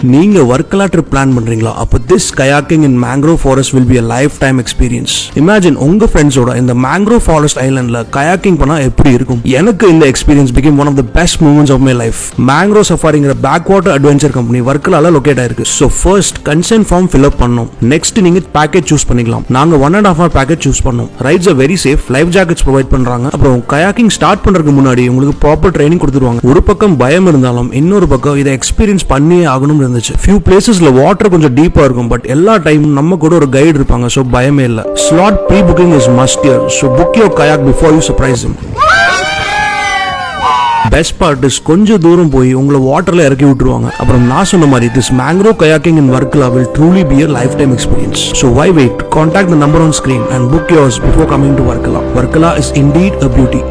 நீங்க Varkala trip plan பண்றீங்களா? அப்ப this kayaking in mangrove forest will be a lifetime experience. Imagine உங்க ஃப்ரெண்ட்ஸோட இந்த mangrove forest islandல kayaking பண்ணா எப்படி இருக்கும்? எனக்கு இந்த experience became one of the best moments of my life. Mangrove Safariங்கிற backwater adventure company வர்க்கலால லொகேட் ஆயிருக்கு. So first consent form fill up பண்ணனும். Next நீங்க பேக்கேஜ் சூஸ் பண்ணிக்கலாம். நாங்க 1.5 hour பேக்கேஜ் சூஸ் பண்ணோம். Rides are very safe. Life jackets provide பண்றாங்க. அப்புறம் kayaking ஸ்டார்ட் பண்றதுக்கு முன்னாடி உங்களுக்கு ப்ராப்பர் ட்ரைனிங் கொடுத்துருவாங்க. ஒரு பக்கம் பயம் இருந்தாலும் இன்னொரு பக்கம் இதை எக்ஸ்பீரியன்ஸ் பண்ணியே ஆகணும்னு இருந்துச்சு. few placesல வாட்டர் கொஞ்சம் டீப்பா இருக்கும், பட் எல்லா டைமும் நம்ம கூட ஒரு கைடு இருப்பாங்க, சோ பயமே இல்ல. slot pre-booking is must here, so book your kayak before you surprise him. Best part is கொஞ்சம் தூரம் போய் உங்களை வாட்டர்ல இறக்கி விட்டுருவாங்க. அப்புறம் நான் சொன்ன மாதிரி this mangrove kayaking in Varkala will truly be a lifetime experience. So why wait? Contact the number on screen and book yours before coming to Varkala. Varkala is indeed a beauty.